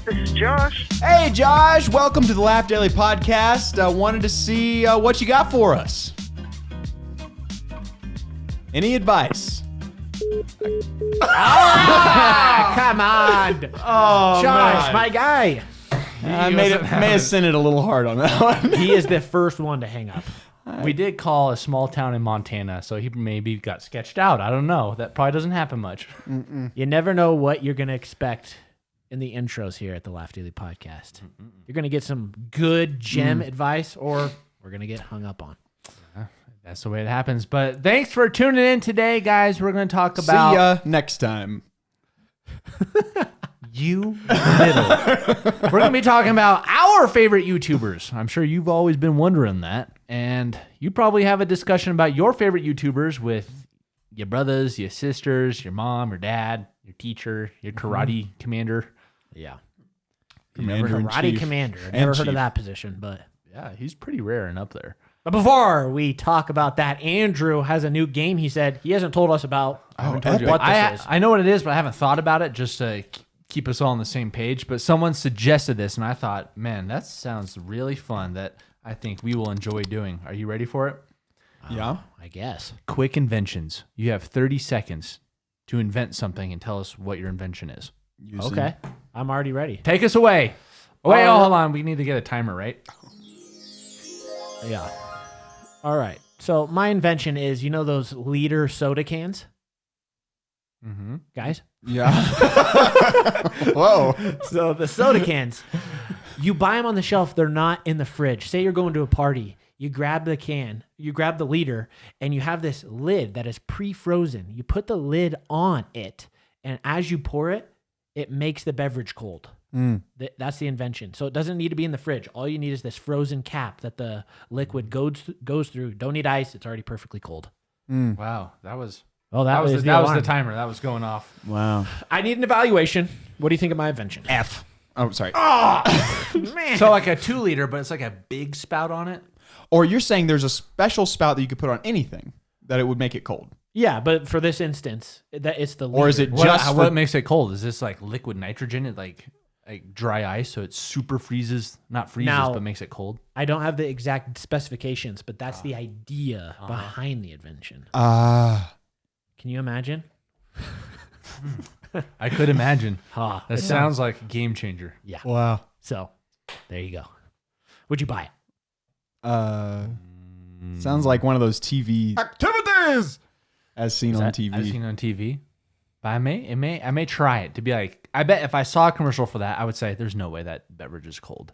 This is Josh. Hey, Josh. Welcome to the Laugh Daily Podcast. I wanted to see what you got for us. Any advice? Come on. Oh, Josh, my guy. I may have sent it a little hard on that one. He is the first one to hang up. We did call a small town in Montana, so he maybe got sketched out. I don't know. That probably doesn't happen much. You never know what you're going to expect in the intros here at the Laugh Daily Podcast. You're going to get some good gem advice, or we're going to get hung up on. That's the way it happens. But thanks for tuning in today, guys. We're going to talk about See ya next time. you middle. We're going to be talking about our favorite YouTubers. I'm sure you've always been wondering that. And you probably have a discussion about your favorite YouTubers with your brothers, your sisters, your mom, your dad, your teacher, your karate commander. Yeah. Commander in Karate chief. commander. And Never heard chief. of that position, but... Yeah, he's pretty rare and up there. But before we talk about that, Andrew has a new game he said he hasn't told us about. Oh, what this is. I know what it is, but I haven't thought about it just to keep us all on the same page. But someone suggested this, and I thought, man, that sounds really fun that I think we will enjoy doing. Are you ready for it? Yeah. I guess. Quick inventions. You have 30 seconds to invent something and tell us what your invention is. Okay. I'm already ready. Take us away. Wait, hold on. We need to get a timer, right? Yeah. All right. So my invention is, you know those liter soda cans? Mm-hmm. Guys? Yeah. Whoa. So the soda cans, you buy them on the shelf. They're not in the fridge. Say you're going to a party. You grab the can, you grab the liter, and you have this lid that is pre-frozen. You put the lid on it, and as you pour it, it makes the beverage cold. That's the invention. So it doesn't need to be in the fridge. All you need is this frozen cap that the liquid goes through. Don't need ice. It's already perfectly cold. Wow, that was the the timer. That was going off. Wow. I need an evaluation. What do you think of my invention? F. Oh, sorry. Man. So like a 2 liter, but it's like a big spout on it. Or you're saying there's a special spout that you could put on anything that it would make it cold. Yeah, but for this instance, that it's the liter. Or is it What, just what for... makes it cold? Is this like liquid nitrogen? It like dry ice, so it super freezes, not freezes, Now- but makes it cold. I don't have the exact specifications, but that's the idea behind the invention. Can you imagine? I could imagine. Ha, That sounds like a game changer. yeah. Wow. So there you go. Would you buy it? Sounds like one of those TV activities as seen on I've TV. seen on TV. But I may try it to be like, I bet if I saw a commercial for that, I would say there's no way that beverage is cold.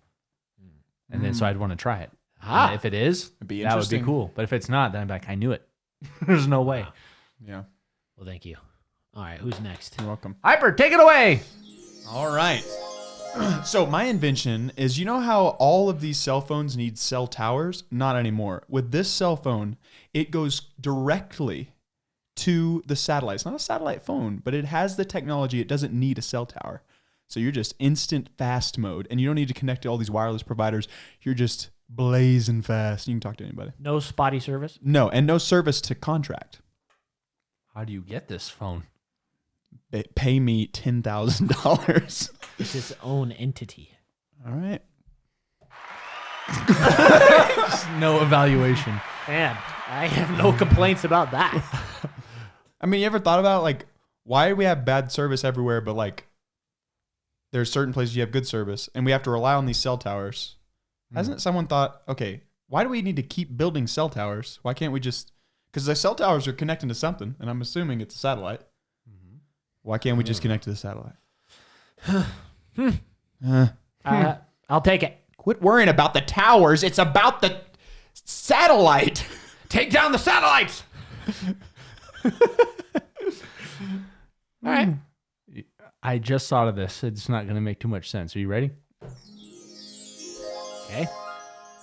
And then so I'd want to try it. Ah. And if it is, be that would be interesting. cool. But if it's not, then I'm like, I knew it. There's no way. Yeah. Well, thank you. All right, who's next? You're welcome. Hyper, take it away. All right. So my invention is, you know how all of these cell phones need cell towers? Not anymore. With this cell phone, it goes directly to the satellite. It's not a satellite phone, but it has the technology. It doesn't need a cell tower. So you're just instant fast mode, and you don't need to connect to all these wireless providers. You're just blazing fast. You can talk to anybody. No spotty service? No, and no service to contract. How do you get this phone? Pay me $10,000. It's its own entity. All right. No evaluation. Man, I have no complaints about that. I mean, you ever thought about, like, why do we have bad service everywhere, but, like, there's certain places you have good service, and we have to rely on these cell towers? Hasn't someone thought, okay, why do we need to keep building cell towers? Why can't we just... Because the cell towers are connecting to something, and I'm assuming it's a satellite. Why can't we just connect to the satellite? I'll take it. Quit worrying about the towers. It's about the satellite. Take down the satellites! All right. I just thought of this. It's not going to make too much sense. Are you ready? Okay.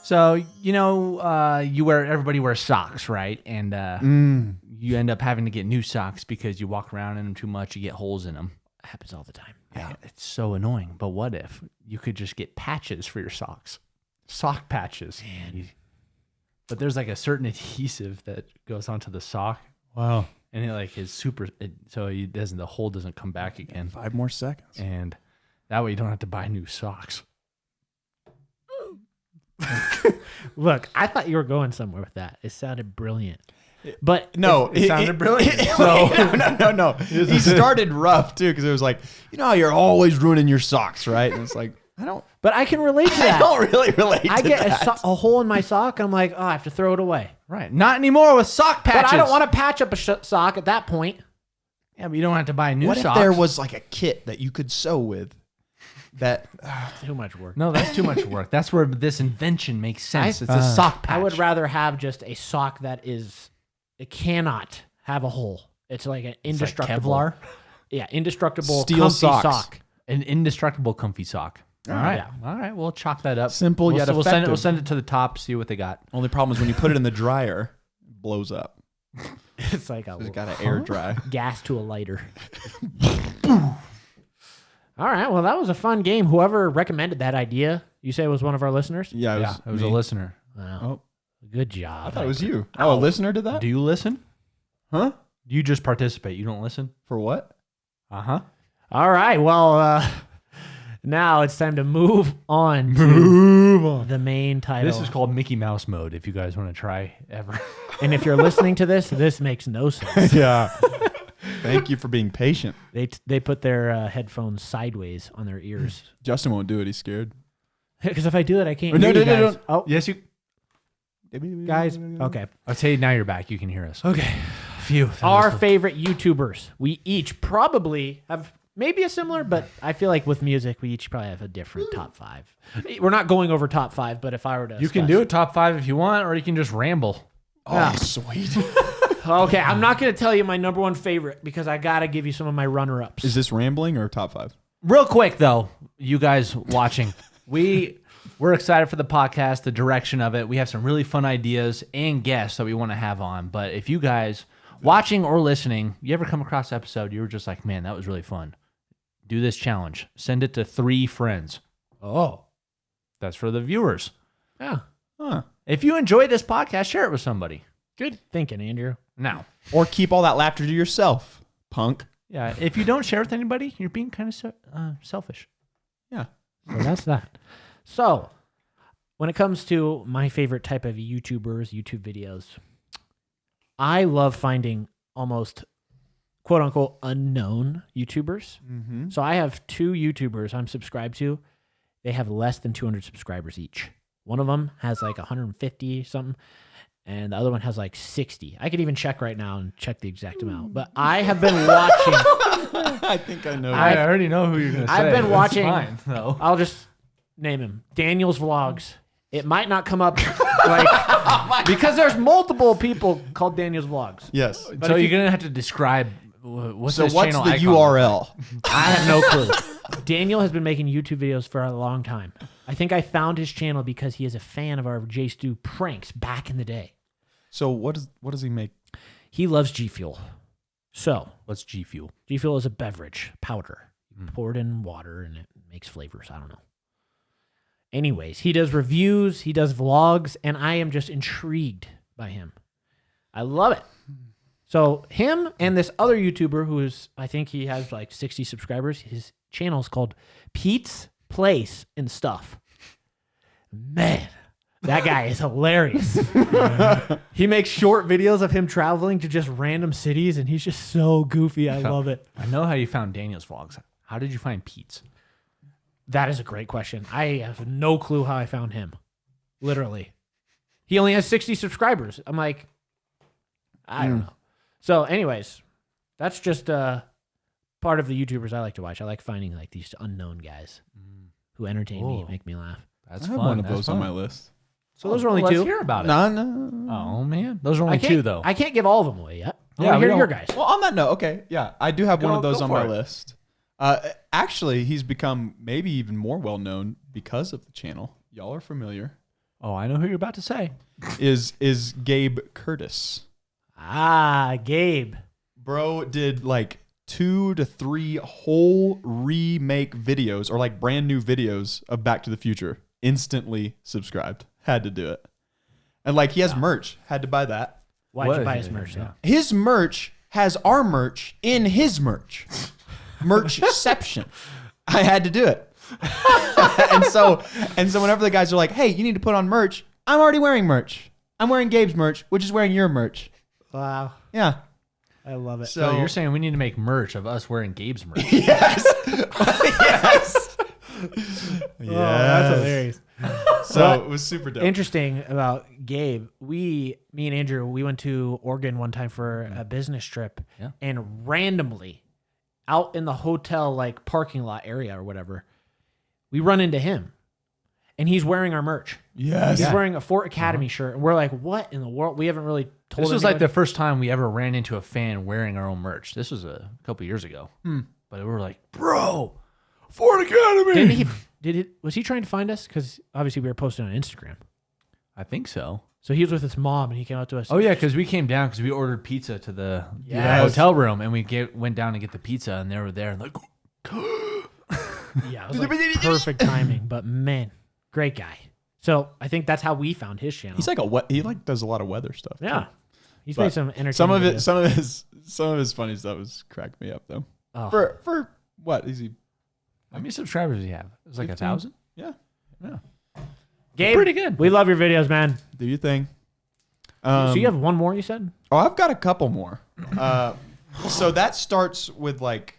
So, you know, everybody wears socks, right? And you end up having to get new socks because you walk around in them too much. You get holes in them. Happens all the time. Yeah. It's so annoying. But what if you could just get patches for your socks? Sock patches. But there's like a certain adhesive that goes onto the sock. Wow. And it like is super, so the hole doesn't come back again. 5 more seconds. And That way you don't have to buy new socks. Look, I thought you were going somewhere with that. It sounded brilliant. But No, It sounded brilliant. No. He started rough too because it was like, you know how you're always ruining your socks, right? And it's like, but I can relate to I that. don't really relate I to get that. a hole in my sock. I'm like, oh, I have to throw it away. Right. Not anymore with sock patches. But I don't want to patch up a sock at that point. Yeah, but you don't have to buy new What socks. if there was like a kit that you could sew with? That Too much work. No, that's too much work. That's where this invention makes sense. It's a sock patch. I would rather have just a sock that it cannot have a hole. It's like an indestructible. Kevlar? Yeah, indestructible Steel comfy socks. sock. An indestructible comfy sock. All right. Yeah. All right. We'll chalk that up. Simple we'll, yet we'll send it. We'll effective. send it to the top. See what they got. only problem is when you put it in the dryer, it blows up. It's like a It's got to air dry. gas to a lighter. All right. Well, that was a fun game. Whoever recommended that idea, you say was one of our listeners? Yeah, It was a me. listener. Wow. Oh, Good job. I thought it was you. Oh, a listener did that? Do you listen? Huh? You just participate. You don't listen. For what? All right. Well, now it's time to move on to the main title. This is called Mickey Mouse mode. If you guys want to try ever. And if you're listening to this makes no sense. Yeah. Thank you for being patient. They put their headphones sideways on their ears. Justin won't do it. He's scared. Because if I do it, I can't No, hear no, you no, guys. no. Oh, Yes, you. guys. Okay. I'll tell you now. You're back. You can hear us. Okay. Phew. Our favorite YouTubers. We each probably have maybe a similar, but I feel like with music, we each probably have a different top 5. We're not going over top 5, but if I were to You can do it top 5 if you want, or you can just ramble. Oh, sweet. Okay, I'm not going to tell you my number 1 favorite because I got to give you some of my runner-ups. Is this rambling or top 5? Real quick though, you guys watching, we're excited for the podcast, the direction of it. We have some really fun ideas and guests that we want to have on. But if you guys watching or listening, you ever come across an episode, you were just like, man, that was really fun. Do this challenge. Send it to 3 friends. Oh. That's for the viewers. Yeah. Huh. If you enjoy this podcast, share it with somebody. Good thinking, Andrew. Now, Or keep all that laughter to yourself, punk. yeah, if you don't share with anybody, you're being kind of selfish. Yeah. So that's that. So, when it comes to my favorite type of YouTubers, YouTube videos, I love finding almost quote unquote unknown YouTubers. Mm-hmm. So I have 2 YouTubers I'm subscribed to. They have less than 200 subscribers each. One of them has like 150 something, and the other one has like 60. I could even check right now and check the exact amount. But I have been watching. I think I know. I already know who you're going to say. I've been That's watching. fine, though. I'll just name him Daniel's Vlogs. It might not come up like because there's multiple people called Daniel's Vlogs. Yes. So you're going to have to describe what's So this what's channel the icon? URL? I have no clue. Daniel has been making YouTube videos for a long time. I think I found his channel because he is a fan of our JStu pranks back in the day. So what does he make? He loves G Fuel. So What's G Fuel? G Fuel is a beverage powder. You pour it in water and it makes flavors. I don't know. Anyways, he does reviews, he does vlogs, and I am just intrigued by him. I love it. So him and this other YouTuber who is, I think he has like 60 subscribers. His channel is called Pete's Place and Stuff. Man, that guy is hilarious. He makes short videos of him traveling to just random cities, and he's just so goofy. I love it. I know how you found Daniel's vlogs. How did you find Pete's? That is a great question. I have no clue how I found him. Literally. He only has 60 subscribers. I'm like, I don't know. So anyways, that's just part of the YouTubers I like to watch. I like finding like these unknown guys who entertain me, make me laugh. That's I have fun. one of That's those fun. on my list. So those are only Let's 2. hear about it. No. Oh man, those are only I 2 though. I can't give all of them away yet. I Yeah, want to we hear your don't- guys. Well, on that note, okay, yeah, I do have one of those go on for my it. list. Actually, he's become maybe even more well known because of the channel. Y'all are familiar. Oh, I know who you're about to say. Is Gabe Curtis? Ah, Gabe. Bro did like 2 to 3 whole remake videos or like brand new videos of Back to the Future. Instantly subscribed. Had to do it. And like he has merch. Had to buy that. Why'd What you buy is his it? merch? Yeah. though? His merch has our merch in his merch. Merchception. I had to do it. and so whenever the guys are like, hey, you need to put on merch, I'm already wearing merch. I'm wearing Gabe's merch, which is wearing your merch. Wow. Yeah. I love it. So you're saying we need to make merch of us wearing Gabe's merch? Yes. Yes. Oh, that's hilarious. So it was super dope. Interesting about Gabe. Me and Andrew, we went to Oregon one time for a business trip, and randomly, out in the hotel like parking lot area or whatever, we run into him, and he's wearing our merch. Yes. He's wearing a Fort Academy shirt, and we're like, "What in the world?" We haven't really told. This was like the first time we ever ran into a fan wearing our own merch. This was a couple years ago, but we were like, "Bro, Fort Academy." Was he trying to find us? Because obviously we were posting on Instagram. I think so. So he was with his mom, and he came out to us. Oh yeah, because we came down because we ordered pizza to the Yes. hotel room, and we went down to get the pizza, and they were there, and like, Yeah, it was like perfect timing. But man, great guy. So I think that's how we found his channel. He's like he like does a lot of weather stuff. Yeah, too. he's But made some entertaining. Some of videos. his funny stuff has cracked me up though. Oh. For what is he? how many subscribers do you have? It was like 15? 1,000. Yeah. Gabe, Pretty good. We love your videos, man. Do your thing. So you have one more, you said? Oh, I've got a couple more. So that starts with like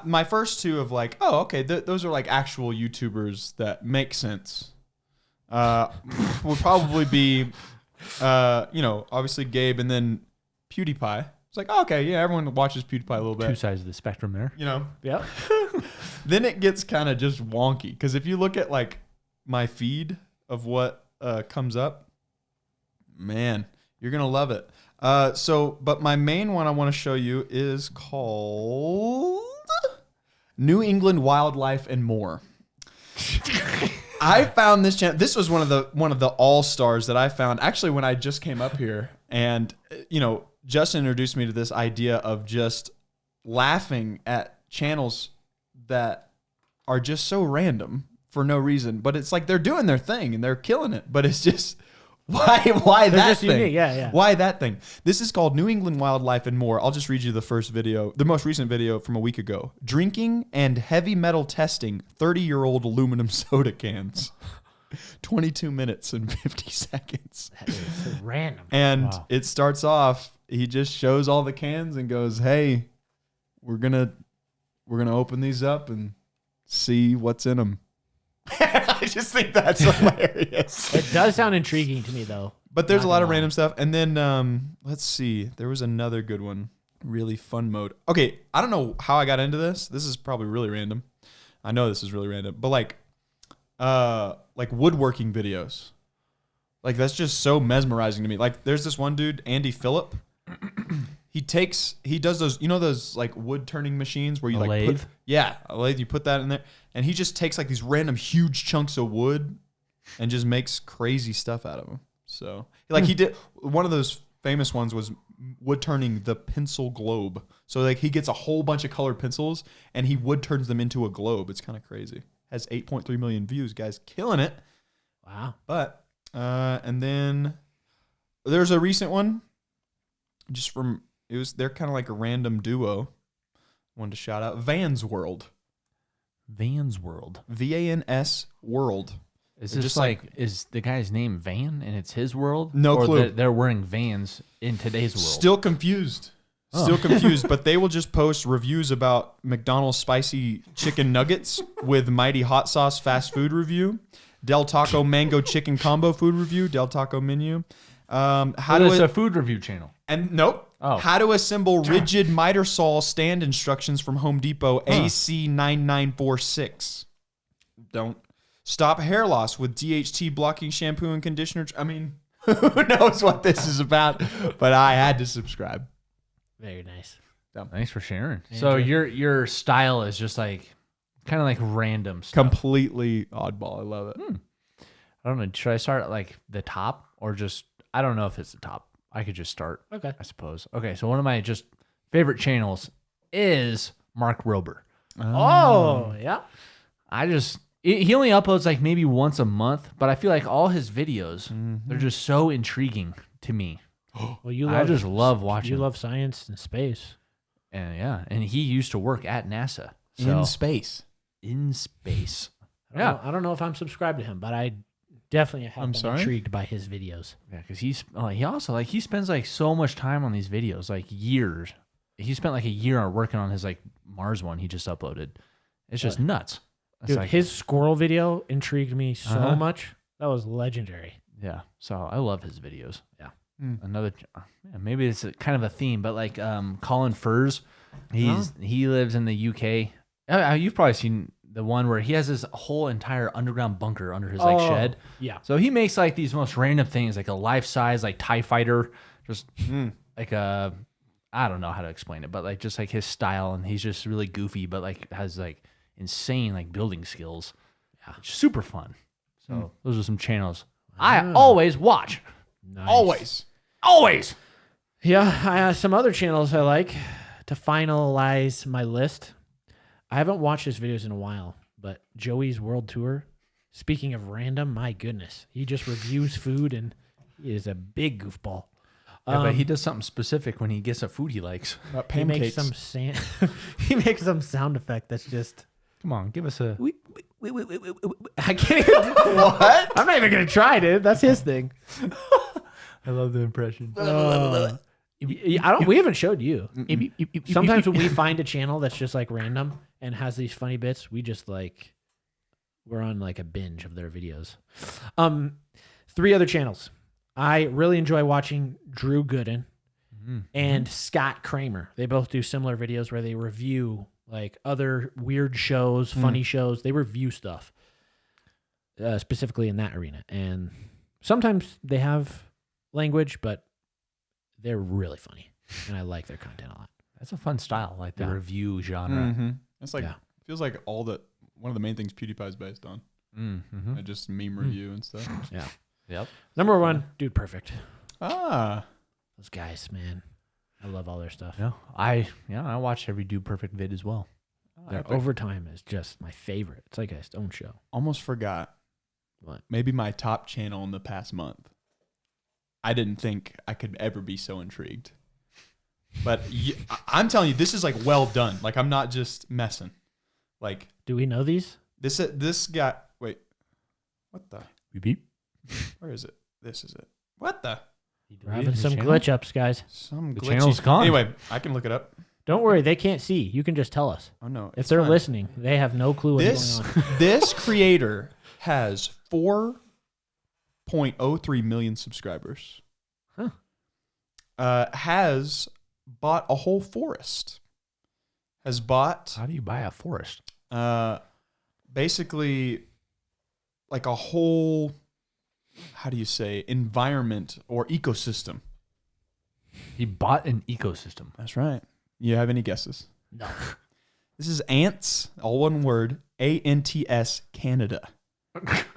my first two of like, oh, okay, those are like actual YouTubers that make sense. Would probably be, obviously Gabe and then PewDiePie. It's like, oh, okay, yeah, everyone watches PewDiePie a little bit. Two sides of the spectrum there. Yep. Then it gets kind of just wonky because if you look at like my feed of what comes up, man, you're gonna love it. But my main one I want to show you is called New England Wildlife and More. I found this channel. This was one of the all stars that I found actually when I just came up here, and Justin introduced me to this idea of just laughing at channels that are just so random for no reason, but it's like they're doing their thing and they're killing it. But it's just why They're that just thing? unique. Yeah. Why that thing? This is called New England Wildlife and More. I'll just read you the most recent video from a week ago. Drinking and heavy metal testing 30-year-old aluminum soda cans. 22 minutes and 50 seconds. That is so random. And it starts off, he just shows all the cans and goes, "Hey, we're gonna open these up and see what's in them." I just think that's hilarious. It does sound intriguing to me, though. But there's a lot of random stuff. And then let's see. There was another good one. Really fun mode. Okay, I don't know how I got into this. This is probably really random. I know this is really random. But like woodworking videos. Like that's just so mesmerizing to me. Like there's this one dude, Andy Phillip. He does those like wood turning machines where you a lathe? A lathe, you put that in there, and he just takes like these random huge chunks of wood and just makes crazy stuff out of them. So like he did one of those famous ones was wood turning the pencil globe. So like he gets a whole bunch of colored pencils and he wood turns them into a globe. It's kind of crazy. Has 8.3 million views, guys, killing it. Wow. But and then there's a recent one they're kind of like a random duo. Wanted to shout out Van's World. Van's World. VANS World. Is this just is the guy's name Van and it's his world? No or clue. They're wearing Vans in today's world. Still confused. But they will just post reviews about McDonald's spicy chicken nuggets with Mighty Hot Sauce fast food review, Del Taco mango chicken combo food review, Del Taco menu. It's a food review channel. And nope. Oh. How to assemble rigid miter saw stand instructions from Home Depot AC9946. Don't stop hair loss with DHT blocking shampoo and conditioner. I mean, who knows what this is about? But I had to subscribe. Very nice. Thanks for sharing. So your style is just like kind of like random stuff. Completely oddball. I love it. I don't know. Should I start at like the top or just? I don't know if it's the top. I could just start. Okay. I suppose. Okay. So one of my just favorite channels is Mark Rober. Oh yeah. He only uploads like maybe once a month, but I feel like all his videos they're just so intriguing to me. Well, I just love watching. You love science and space. And he used to work at NASA. In space. in space. I don't know if I'm subscribed to him, but I definitely have been intrigued by his videos. Yeah, because he also he spends like so much time on these videos, like years. He spent like a year working on his like Mars one he just uploaded. It's just nuts. Dude, like, his squirrel video intrigued me so much. That was legendary. yeah. So I love his videos. Yeah. Another, maybe it's kind of a theme, but like Colin Furs, he lives in the UK. You've probably seen the one where he has this whole entire underground bunker under his like shed. Yeah. So he makes like these most random things, like a life-size like TIE fighter, just like a, I don't know how to explain it, but like just like his style, and he's just really goofy, but like has like insane like building skills. Yeah, super fun. So those are some channels I always watch. Nice. Always. Yeah, I have some other channels I like to finalize my list. I haven't watched his videos in a while, but Joey's World Tour, speaking of random, my goodness, he just reviews food and he is a big goofball. Yeah, but he does something specific when he gets a food he likes. He makes he makes some sound effect that's just. Come on, give us a. I can't even. What? I'm not even gonna try, dude. That's his thing. I love the impression. We haven't showed you. Sometimes when we find a channel that's just like random and has these funny bits, we just like we're on like a binge of their videos. 3 other channels. I really enjoy watching Drew Gooden and Scott Kramer. They both do similar videos where they review like other weird shows, funny shows. They review stuff specifically in that arena. And sometimes they have language, but they're really funny, and I like their content a lot. That's a fun style, like the review genre. It's like feels like one of the main things PewDiePie's based on. Just meme review and stuff. Yeah. Yep. Number 1, Dude Perfect. Those guys, man, I love all their stuff. Yeah, I watch every Dude Perfect vid as well. Their overtime is just my favorite. It's like a own show. Almost forgot. What? Maybe my top channel in the past month. I didn't think I could ever be so intrigued. But I'm telling you, this is like well done. Like, I'm not just messing. Like, do we know these? This guy. Wait, what the? Beep. Where is it? This is it. What the? We're having some glitch ups, guys. Some glitchy. Channel's gone. Anyway, I can look it up. Don't worry, they can't see. You can just tell us. Oh no, if they're listening, they have no clue what's going on. This creator has 4.03 million subscribers. Has bought a whole forest. Has bought. How do you buy a forest? Basically, like a whole. How do you say environment or ecosystem? He bought an ecosystem. That's right. You have any guesses? No. This is Ants, all one word. ANTS Canada.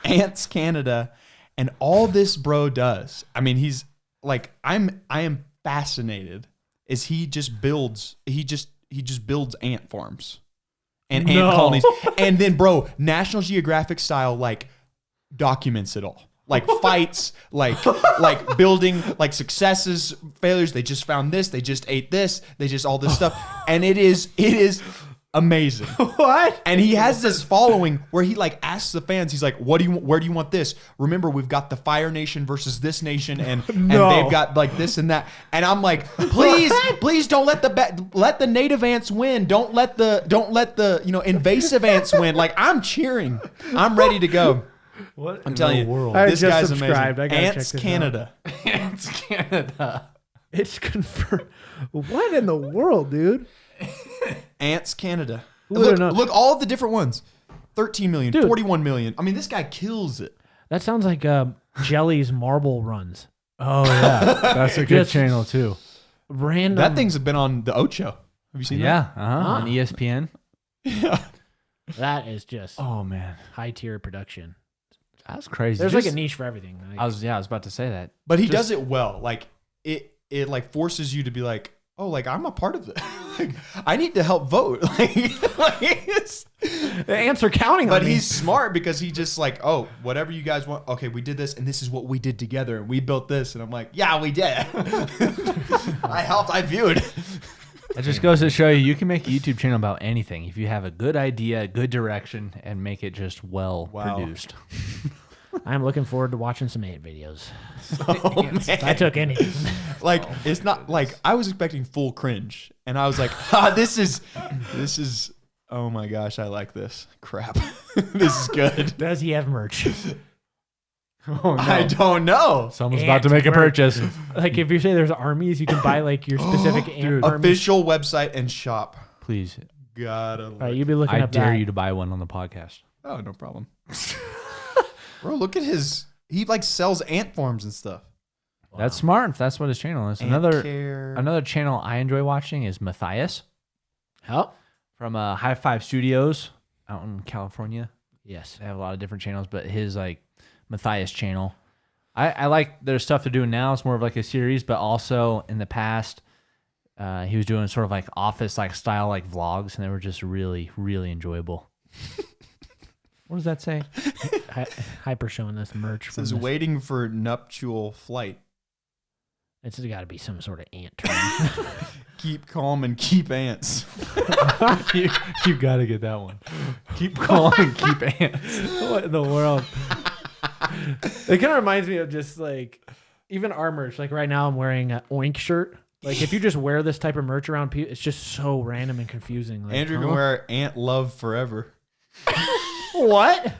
Ants Canada, and all this bro does. I mean, he's like, I am fascinated. Is he just builds ant farms and ant colonies, and then bro, National Geographic style like documents it all. Like fights, like building, like successes, failures. They just found this. They just ate this. They just all this stuff, and it is amazing. What? And he has this following where he like asks the fans. He's like, "Where do you want this? Remember, we've got the Fire Nation versus this nation, and they've got like this and that." And I'm like, please don't let the native ants win. Don't let the invasive ants win. Like I'm cheering. I'm ready to go. What I'm telling you, world? this guy's subscribed. amazing. Ants Canada. Ants Canada. It's confirmed. What in the world, dude? Ants Canada. Who would've known? Look, all the different ones. 13 million, Dude. 41 million. I mean, this guy kills it. That sounds like Jelly's marble runs. Oh yeah, that's a good Just channel too. Random. That thing's been on the Ocho. Have you seen Yeah, on ESPN. that? Yeah. That is just Oh man, high tier production. that's crazy. There's like a niche for everything. Like, I was about to say that. But he does it well. Like it like forces you to be like, oh, like I'm a part of it. Like, I need to help vote. the ants are counting on But me. he's smart because he just like, oh, whatever you guys want. Okay, we did this, and this is what we did together, and we built this. And I'm like, yeah, we did. I helped. I viewed. It just goes to show you can make a YouTube channel about anything if you have a good idea, a good direction, and make it just well produced. I'm looking forward to watching some ant videos. Oh, man. If I took anything. Like, it's not like I was expecting full cringe, and I was like, this is. Oh my gosh, I like this. Crap, this is good. Does he have merch? Oh, no. I don't know. Someone's about to make a purchase. Like if you say there's armies, you can buy like your specific ant army. Official website and shop. Please. Gotta. All right, you be looking I up dare that. you to buy one on the podcast. Oh, no problem. Bro, look at his. He like sells ant farms and stuff. Wow. That's smart if that's what his channel is. Another channel I enjoy watching is Matthias. Oh. From High Five Studios out in California. Yes. They have a lot of different channels, but his like Matthias channel. I like their stuff they're doing now. It's more of like a series, but also in the past, he was doing sort of like office like style like vlogs, and they were just really, really enjoyable. What does that say? Hyper showing us merch. It says waiting for nuptial flight. It's got to be some sort of ant term. Keep calm and keep ants. you got to get that one. Keep calm and keep ants. What in the world? It kind of reminds me of just like even our merch. Like right now, I'm wearing an Oink shirt. Like if you just wear this type of merch around people, it's just so random and confusing. Like, Andrew can wear ant love forever. What?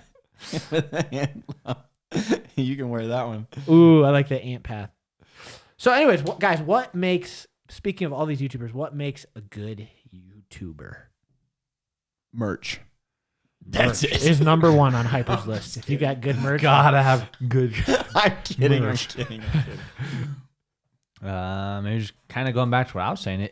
Ant love. You can wear that one. Ooh, I like the ant path. So, anyways, guys, what makes, speaking of all these YouTubers, what makes a good YouTuber? Merch. That's it. Is number one on Hyper's list. If you got good merch, Gotta have good. I'm kidding. Merch. I'm kidding. Maybe just kind of going back to what I was saying.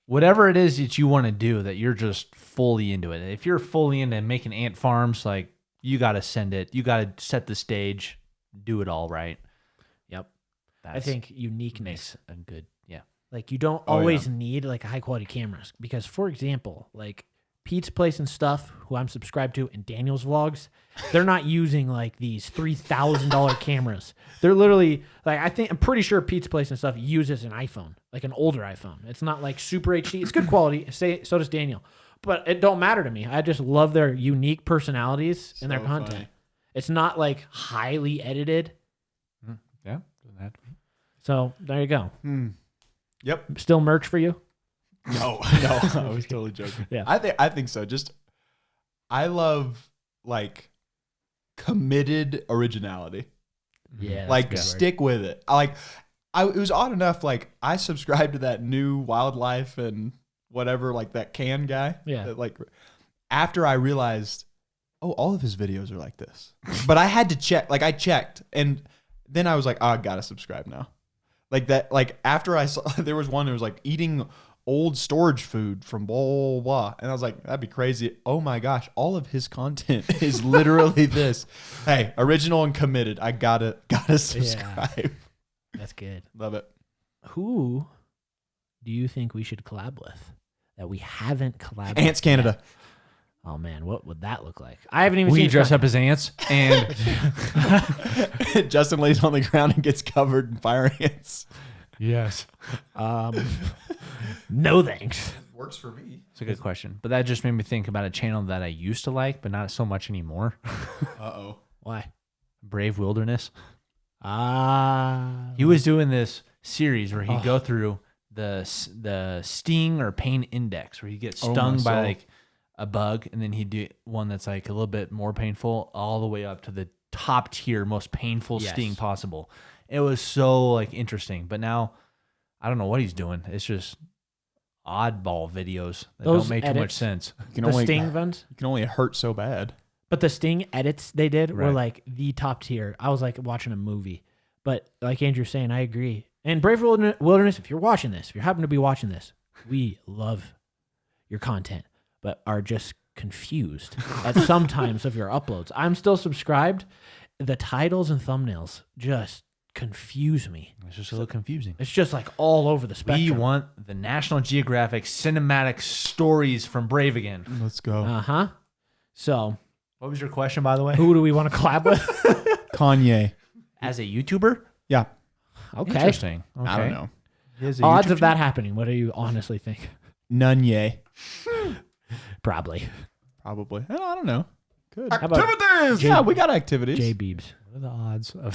Whatever it is that you want to do, that you're just fully into it. If you're fully into making ant farms, like you got to send it. You got to set the stage, do it all right. Yep. I think uniqueness. A good, yeah. Like you don't always need like a high quality cameras because, for example, like Pete's Place and stuff, who I'm subscribed to, and Daniel's vlogs, they're not using like these $3,000 cameras. They're literally like I'm pretty sure Pete's Place and stuff uses an iPhone, like an older iPhone. It's not like super HD. It's good quality. So does Daniel, but it don't matter to me. I just love their unique personalities and their content. Funny. It's not like highly edited. Yeah, doesn't have to be. So there you go. Yep. Still merch for you? No, I was totally joking. Yeah. I think so. Just I love like committed originality. Yeah. Like stick with it. It was odd enough. Like I subscribed to that new wildlife and whatever, like that can guy. Yeah. That, like after I realized, oh, all of his videos are like this. But I had to check. Like I checked, and then I was like, oh, I gotta subscribe now. Like that. Like after I saw, there was one that was like eating old storage food from blah, blah, blah. And I was like, that'd be crazy. Oh my gosh. All of his content is literally this. Hey, original and committed. I gotta subscribe. Yeah. That's good. Love it. Who do you think we should collab with that we haven't collabed with Ants Canada. yet? Oh man, what would that look like? I haven't even seen We his dress content. up as ants and Justin lays on the ground and gets covered in fire ants. yes. No thanks. Works for me. It's a good question. But that just made me think about a channel that I used to like, but not so much anymore. Uh-oh. Why? Brave Wilderness. He He was doing this series where he'd go through the sting or pain index, where he gets Oh, my stung by soul. like a bug, and then he'd do one that's like a little bit more painful, all the way up to the top tier, most painful Yes. sting possible. It was so like interesting. But now I don't know what he's doing. It's just oddball videos that Those don't make too much edits. sense. You the Sting ones, You can only hurt so bad. but the Sting edits they did were Right. like the top tier. I was like watching a movie. But like Andrew's saying, I agree. And Brave Wilderness, if you're watching this, if you happen to be watching this, we love your content, but are just confused at sometimes of your uploads. I'm still subscribed. The titles and thumbnails just confuse me. It's just a little confusing. It's just like all over the spectrum. We want the National Geographic cinematic stories from Brave again. Let's go. Uh-huh. So What was your question, by the way? who do we want to collab with? Kanye. As a YouTuber? Yeah. Okay. Interesting. Okay. I don't know. Odds of that happening. What do you honestly think? None, yay. Probably. Probably. I don't know. Good. How about Activities. Yeah, we got activities. J Beebs? What are the odds of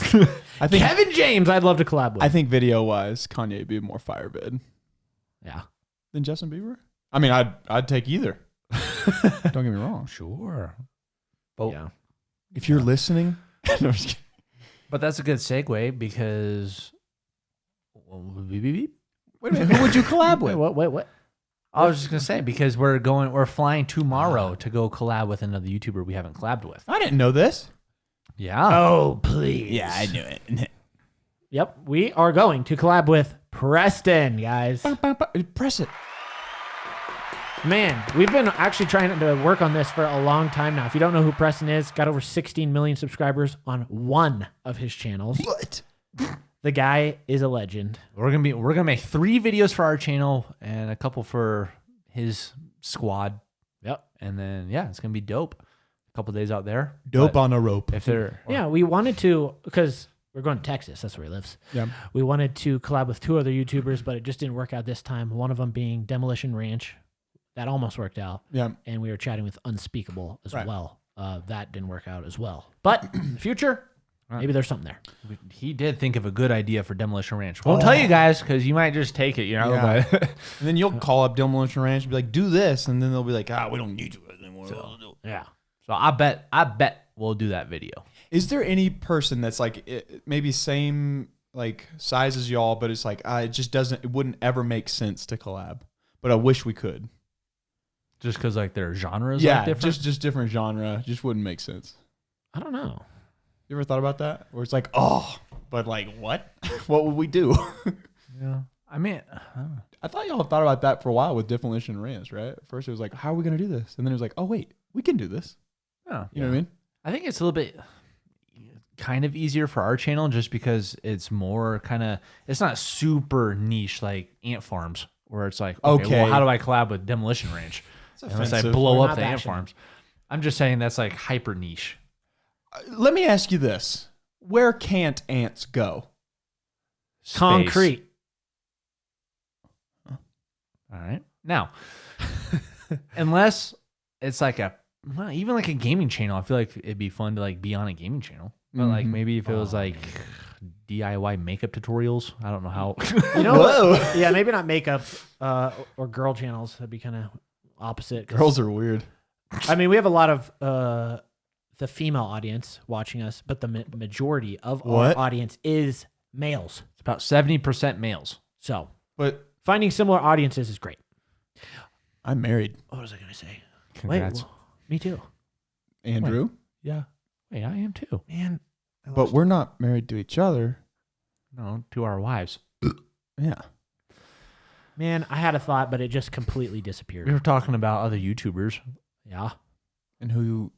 I think. Kevin James, I'd love to collab with. I think video-wise, Kanye would be more firebid Yeah. than Justin Bieber. I mean, I'd take either. Don't get me wrong. Sure. Yeah. If you're listening, no, I'm just kidding. But that's a good segue because Wait a minute, who would you collab with? What? I was just gonna say because we're flying tomorrow to go collab with another YouTuber we haven't collabed with. I didn't know this. Yeah. Oh, please. Yeah, I knew it. Yep. We are going to collab with Preston, guys. Press it. Man, we've been actually trying to work on this for a long time now. If you don't know who Preston is, got over 16 million subscribers on one of his channels. What? The guy is a legend. We're gonna make 3 videos for our channel and a couple for his squad. Yep. And then it's gonna be dope. A couple days out there. Dope But on a rope. if they're Yeah, we wanted to, because we're going to Texas. That's where he lives. Yeah. We wanted to collab with 2 other YouTubers, but it just didn't work out this time. One of them being Demolition Ranch. That almost worked out. Yeah. And we were chatting with Unspeakable as Right. well. That didn't work out as well. But in the future, maybe there's something there. he did think of a good idea for Demolition Ranch. Won't tell you guys because you might just take it, you know. Yeah. But And then you'll call up Demolition Ranch and be like, do this. And then they'll be like, we don't need you anymore. Yeah. so I bet we'll do that video. Is there any person that's like maybe same like size as y'all, but it's like it wouldn't ever make sense to collab, but I wish we could. Just because like their genres Yeah, are different. just different genre, just wouldn't make sense. I don't know. You ever thought about that? Where it's like, but like what? What would we do? Yeah. I mean, I thought y'all thought about that for a while with Demolition Ranch, right? At first it was like, how are we gonna do this? And then it was like, oh wait, we can do this. yeah. You know what I mean? I think it's a little bit kind of easier for our channel just because it's more it's not super niche like ant farms where it's like, okay. Well, how do I collab with Demolition Ranch? Unless I offensive. blow We're up not the ant bashing. farms. I'm just saying that's like hyper niche. Let me ask you this: where can't ants go? Space. Concrete. All right. Now, unless it's like even like a gaming channel, I feel like it'd be fun to like be on a gaming channel. But like maybe if it was like DIY makeup tutorials, I don't know how. You know what? Yeah, maybe not makeup or girl channels. That'd be kind of opposite. 'cause- Girls are weird. I mean, we have a lot of the female audience watching us, but the majority of What? our audience is males. It's about 70% males. So But finding similar audiences is great. I'm married, What was I going to say? Congrats. Wait, me too. Andrew. Yeah. Wait, I am too. Man. But we're not married to each other. No, to our wives. Yeah. Man, I had a thought, but it just completely disappeared. We were talking about other YouTubers. Yeah. And who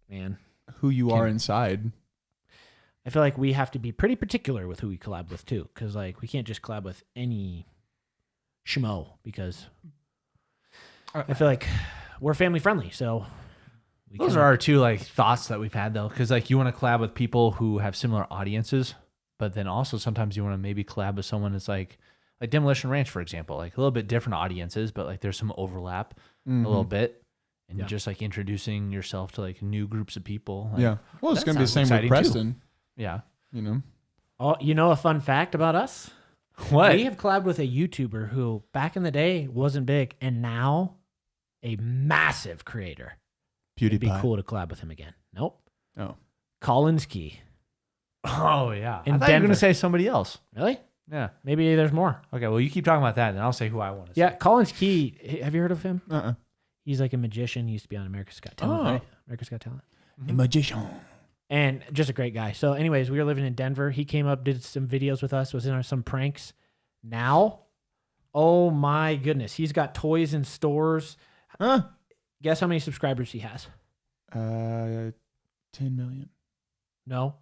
Man. you are inside. I feel like we have to be pretty particular with who we collab with too, because like we can't just collab with any schmo because I feel like we're family friendly. So Those are our 2 like thoughts that we've had though, because like you want to collab with people who have similar audiences, but then also sometimes you want to maybe collab with someone that's like Demolition Ranch, for example, like a little bit different audiences, but like there's some overlap a little bit, and Yeah. just like introducing yourself to like new groups of people. Like, Yeah. Well, it's that going to be the sounds same with exciting, too. Preston, yeah. you know. Oh, you know a fun fact about us? What? We have collabed with a YouTuber who back in the day wasn't big and now a massive creator. It'd be PewDiePie. cool to collab with him again. Nope. Oh. Collins Key. Oh yeah. In I thought you were Denver. gonna say somebody else. Really? Yeah. Maybe there's more. Okay. Well, you keep talking about that, and then I'll say who I want to say. Yeah, Collins Key. Have you heard of him? Uh-uh. He's like a magician. He used to be on America's Got Talent. Oh. Right? America's Got Talent. A magician. And just a great guy. So, anyways, we were living in Denver. He came up, did some videos with us, was in some pranks. Now, oh my goodness, he's got toys in stores. Huh? Guess how many subscribers he has? 10 million. No,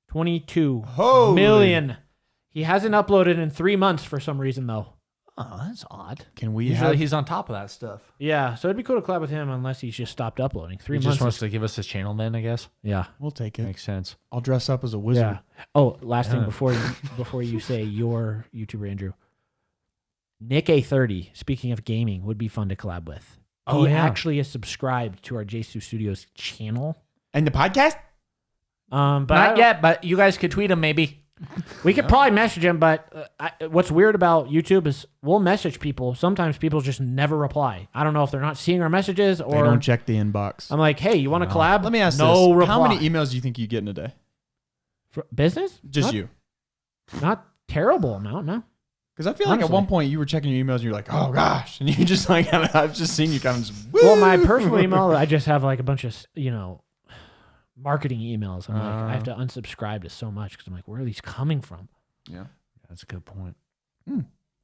22 Holy. million. He hasn't uploaded in 3 months for some reason, though. Oh, that's odd. Can we Usually have... he's on top of that stuff. Yeah, so it'd be cool to collab with him unless he's just stopped uploading. 3 He months. just wants to give us his channel then, I guess. Yeah. We'll take it. Makes sense. I'll dress up as a wizard. Yeah. Oh, last thing Yeah. before you say your YouTuber, Andrew. Nick A30, speaking of gaming, would be fun to collab with. Oh, He yeah. actually is subscribed to our JStuStudios channel. And the podcast? But I Not don't- yet, but you guys could tweet him maybe. We could probably message him, but what's weird about YouTube is we'll message people. Sometimes people just never reply. I don't know if they're not seeing our messages They or don't check the inbox. I'm like, hey, you want to collab? Let me ask no this. reply. How many emails do you think you get in a day? For business? Just Not- you. Not terrible amount, no. Because I feel like at Honestly. one point you were checking your emails and you're like, oh gosh. And you just like, I've just seen you kind of just, Well, my personal email, I just have like a bunch of, marketing emails. I'm like, I have to unsubscribe to so much because I'm like, where are these coming from? Yeah. That's a good point.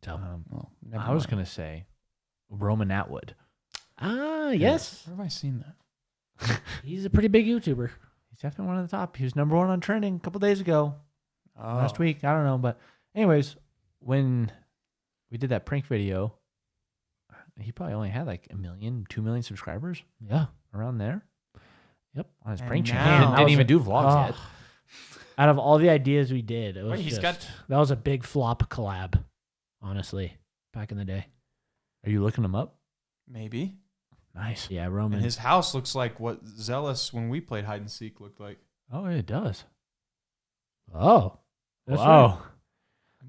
So, Well, never I was mind. going to say Roman Atwood. yes. Where have I seen that? He's a pretty big YouTuber. He's definitely one of the top. He was number 1 on trending a couple days ago. Last week. I don't know. But anyways, when we did that prank video, he probably only had like 1 million, 2 million subscribers Yeah. around there. Yep. On his And prank now- channel. That Didn't was even a- do vlogs yet. Out of all the ideas we did, it was Wait, he's got- that was a big flop collab, honestly, back in the day. Are you looking him up? Maybe. Nice. Yeah, And Roman. his house looks like what Zealous when we played hide and seek looked like. Oh, it does. Oh. That's Wow.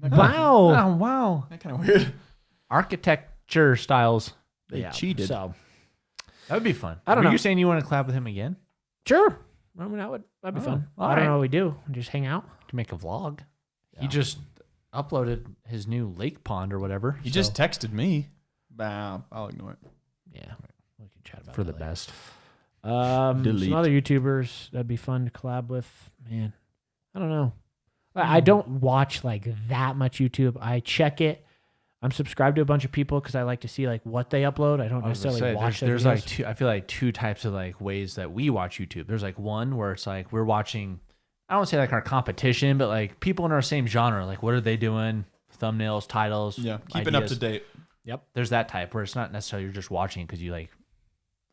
right. Wow. Oh, wow. That kind of weird. Architecture styles. They Yeah, cheated. So, That would be fun. I don't Were know. you saying you want to collab with him again? sure. Roman, that'd be Oh, fun. all I don't right. know what we do. Just hang out. To make a vlog. Yeah. He just uploaded his new lake pond or whatever. He so- just texted me. Bah, I'll ignore it. Yeah. We can chat about for that the later. best. Delete. Some other YouTubers that'd be fun to collab with. Man, I don't know. I don't watch like that much YouTube. I check it. I'm subscribed to a bunch of people because I like to see like what they upload. I don't I was gonna necessarily say, watch there's their like videos. two. I feel like two types of like ways that we watch YouTube. There's like one where it's like we're watching. I don't want to say like our competition, but like people in our same genre. Like what are they doing? Thumbnails, titles. Yeah, keeping up ideas. to date. Yep. There's that type where it's not necessarily you're just watching because you like.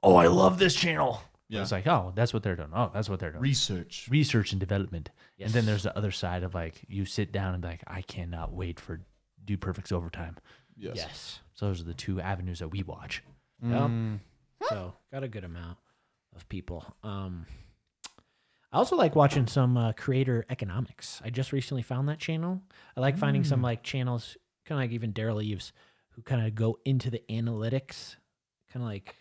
Oh, I love this channel. Yeah. It's like, oh, that's what they're doing. Oh, that's what they're doing. Research. Research and development. Yes. And then there's the other side of like you sit down and be like, I cannot wait for Do Perfect's overtime. Yes. Yes. So those are the two avenues that we watch. Mm. So got a good amount of people. I also like watching some creator economics. I just recently found that channel. I like finding some like channels, kind of like even Daryl Eves, who kind of go into the analytics, kind of like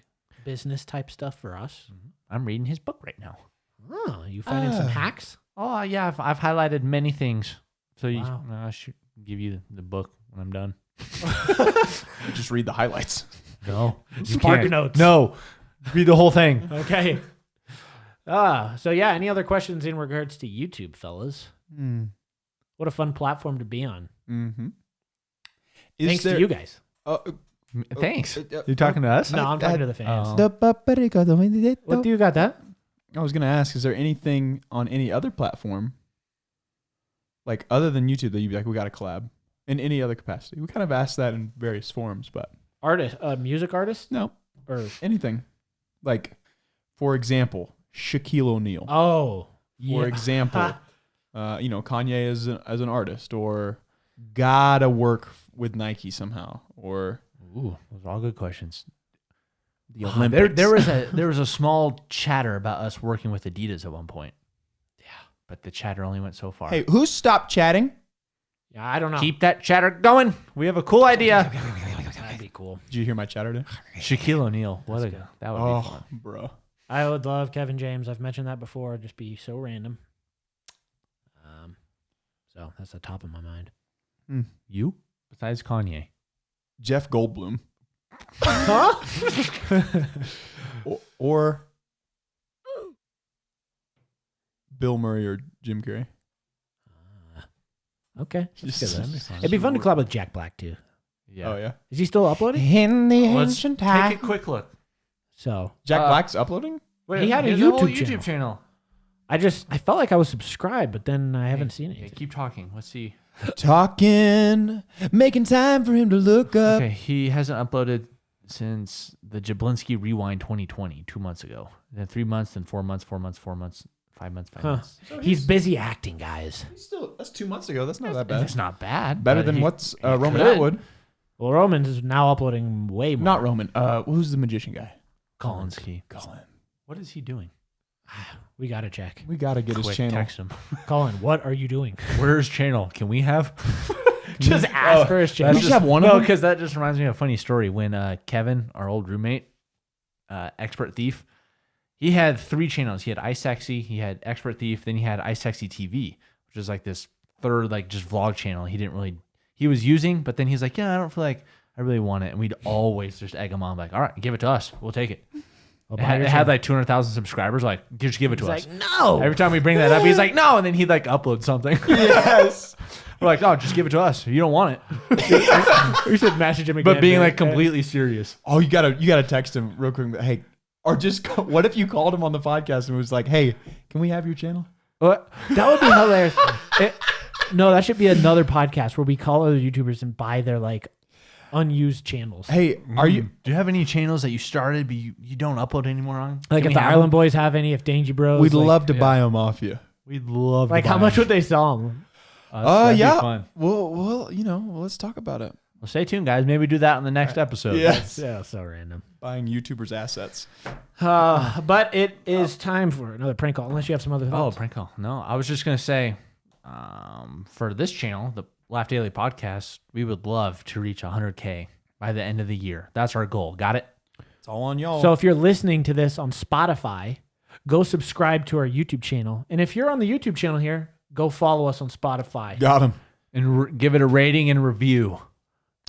business type stuff for us. I'm reading his book right now. Oh, you finding some hacks? Oh yeah, I've highlighted many things. So Wow. I should give you the book when I'm done. Just read the highlights. No, Spark notes. No, read the whole thing. Okay. So yeah, any other questions in regards to YouTube, fellas? What a fun platform to be on. Mm-hmm. Thanks to you guys. Thanks. You're talking to us? No, I'm talking to the fans. What do you got that? I was gonna ask, is there anything on any other platform, like other than YouTube, that you'd be like, we got to collab in any other capacity? We kind of asked that in various forms, but Artist, music artist, no, or anything. Like, for example, Shaquille O'Neal. oh, yeah. For example, Kanye as an artist, or gotta work with Nike somehow, or Ooh, those are all good questions. the Olympics. There was a small chatter about us working with Adidas at one point. Yeah, but the chatter only went so far. Hey, who stopped chatting? Yeah, I don't know. Keep that chatter going. We have a cool idea. That'd be cool. Did you hear my chatter today? Shaquille O'Neal. That would be fun. Bro. I would love Kevin James. I've mentioned that before. It'd just be so random. So that's the top of my mind. You? Besides Kanye. Jeff Goldblum. Huh? or Bill Murray or Jim Carrey. Okay. That's good. That'd Then. be fun. It'd be fun to collab with Jack Black too. Yeah. Oh, yeah. Is he still uploading? In the Let's take a quick look. So Jack Black's uploading? Wait, He had a has whole YouTube channel. I felt like I was subscribed, but then I haven't seen it. Okay, keep talking. Let's see. Talking, making time for him to look up. Okay, he hasn't uploaded since the Jablinski Rewind 2020, 2 months ago. Then 3 months, then 4 months, 4 months, 4 months, 5 months, 5 months. He's busy acting, guys. That's 2 months ago. That's not that bad. It's not bad. Better but than he- what's he Roman could. Atwood. Well, Roman's is now uploading way more. Not Roman. Who's the magician guy? Colin's key. Colin. What is he doing? We got to check. We got to get his Quick, channel. text him. Colin, what are you doing? Where's channel? Can we have? Just ask for his channel. You just have one of No, them? because that just reminds me of a funny story. When Kevin, our old roommate, Expert Thief, he had 3 channels. He had iSexy, he had Expert Thief, then he had iSexy TV, which is like this third, like just vlog channel. He was using, but then he's like, yeah, I don't feel like I really want it. And we'd always just egg him on, like, all right, give it to us. We'll take it. I'll It buy had, your it had channel. like 200,000 subscribers. Like, just give it to us. He's like, no. Every time we bring that up, he's like, no. And then he'd like upload something. Yes. We're like, oh, just give it to us. You don't want it. We should message him again. But being man. like completely serious. Oh, you gotta text him real quick. Hey, or just what if you called him on the podcast and was like, "Hey, can we have your channel?" What? That would be hilarious. No, that should be another podcast where we call other YouTubers and buy their like unused channels. Hey, are you? Do you have any channels that you started but you don't upload anymore on? Like Can if we the have Island them? Boys have any, if Dangy Bros. We'd like, love to buy them off you. We'd love. Like to how buy much them. would they sell them? That'd be Yeah. fun. Well, let's talk about it. Well, stay tuned, guys. Maybe do that in the next episode. Yes. Yeah, so random. Buying YouTubers' assets. But it is time for another prank call. Unless you have some other Oh, thoughts. prank call. No, I was just gonna say, for this channel, the Laugh Daily Podcast, we would love to reach 100K by the end of the year. That's our goal. Got it? It's all on y'all. So if you're listening to this on Spotify, go subscribe to our YouTube channel. And if you're on the YouTube channel here, go follow us on Spotify. got him And give it a rating and review.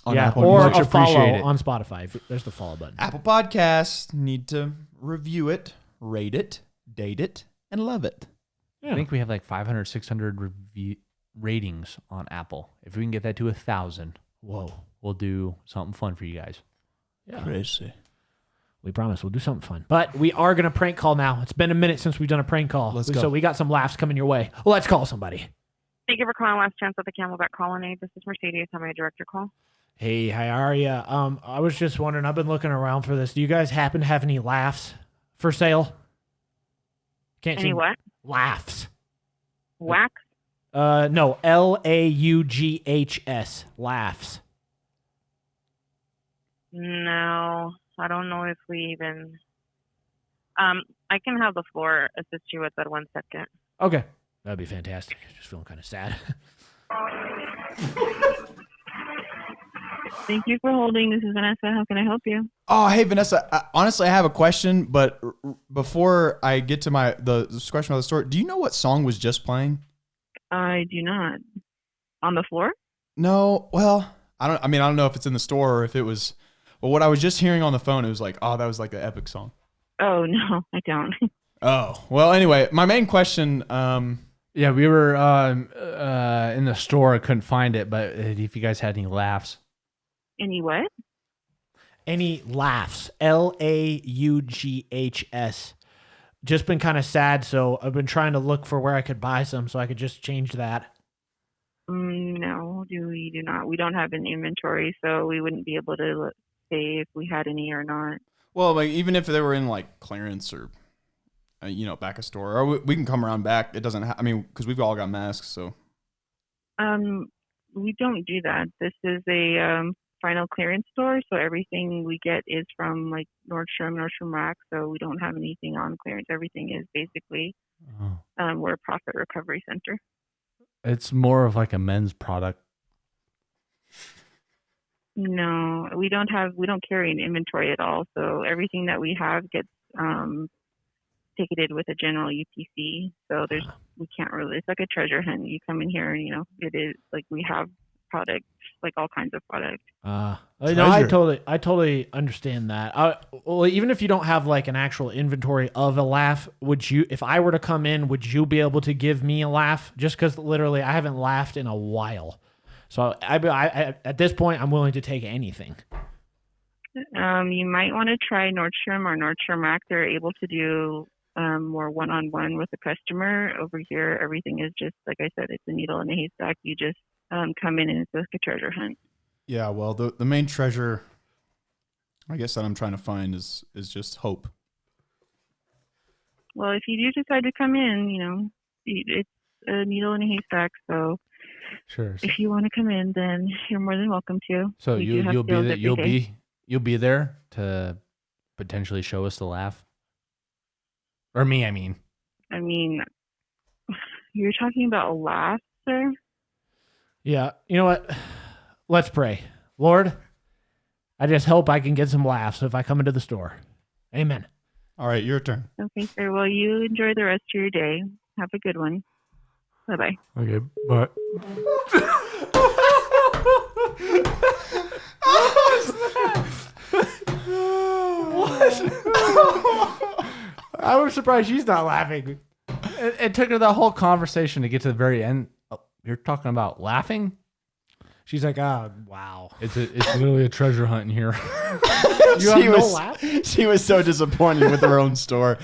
on Yeah, Apple. or Much a follow appreciated. on Spotify. There's the follow button. Apple Podcasts need to review it, rate it, date it, and love it. Yeah. I think we have like 500, 600 ratings on Apple. If we can get that to 1,000, Whoa. we'll do something fun for you guys. Yeah. Crazy. We promise we'll do something fun. But we are going to prank call now. It's been a minute since we've done a prank call. Let's go. So we got some laughs coming your way. Well, let's call somebody. Thank you for calling Last Chance at the Camelback Colony. This is Mercedes. How may I direct your call? Hey, how are you? I was just wondering, I've been looking around for this. Do you guys happen to have any laughs for sale? Can't Any see what? laughs. Wax? No, LAUGHS. Laughs. No, I don't know if we even. I can have the floor assist you with that 1 second. Okay. That'd be fantastic. Just feeling kind of sad. Thank you for holding. This is Vanessa. How can I help you? Oh, hey Vanessa. Honestly, I have a question, but before I get to the question about the store, do you know what song was just playing? I do not. On the floor? No. Well, I don't know if it's in the store or if it was. But what I was just hearing on the phone, it was like, oh, that was like the epic song. Oh, no, I don't. Oh, well, anyway, my main question. Yeah, we were in the store. I couldn't find it, but if you guys had any laughs. Any what? Any laughs? LAUGHS. Just been kind of sad, so I've been trying to look for where I could buy some so I could just change that. No, we do not. We don't have an inventory, so we wouldn't be able to say if we had any or not. Well, like even if they were in like clearance or, back a store, or we can come around back. It doesn't. Because we've all got masks, so. We don't do that. This is a final clearance store, so everything we get is from like Nordstrom Rack. So we don't have anything on clearance. Everything is basically we're a profit recovery center. It's more of like a men's product. No, we don't carry an inventory at all. So everything that we have gets ticketed with a general UPC. So we can't really. It's like a treasure hunt. You come in here, and it is like we have products, like all kinds of products. No, I totally understand that. Well, even if you don't have like an actual inventory of a laugh, would you? If I were to come in, would you be able to give me a laugh? Just because literally I haven't laughed in a while. So I at this point, I'm willing to take anything. You might want to try Nordstrom or Nordstrom Rack. They're able to do more one-on-one with the customer. Over here, everything is just, like I said, it's a needle in a haystack. You just come in and it's like a treasure hunt. Yeah, well, the main treasure, I guess, that I'm trying to find is just hope. Well, if you do decide to come in, it's a needle in a haystack. So Sure. if you want to come in, then you're more than welcome to. So We do have you'll be sales there, every day. you'll be there to potentially show us the laugh, or me, I mean. I mean, you're talking about a laugh, sir? Yeah. You know what? Let's pray. Lord, I just hope I can get some laughs if I come into the store. Amen. All right, your turn. Okay, sir. Well, you enjoy the rest of your day. Have a good one. Bye-bye. Okay, but I was surprised she's not laughing. it took her the whole conversation to get to the very end. Oh, you're talking about laughing? She's like, oh, wow. It's literally a treasure hunt in here. You have no laugh? She was so disappointed with her own store.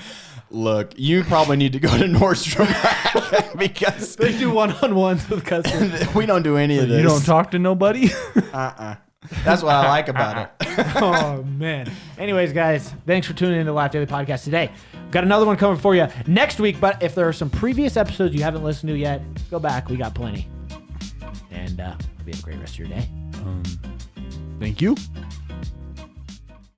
Look, you probably need to go to Nordstrom Rack because They do one-on-ones with customers. we don't do any of this. You don't talk to nobody? That's what I like about it. Oh, man. Anyways, guys, thanks for tuning in to Laugh Daily Podcast today. Got another one coming for you next week, but if there are some previous episodes you haven't listened to yet, go back. We got plenty. And hope you have a great rest of your day. Thank you.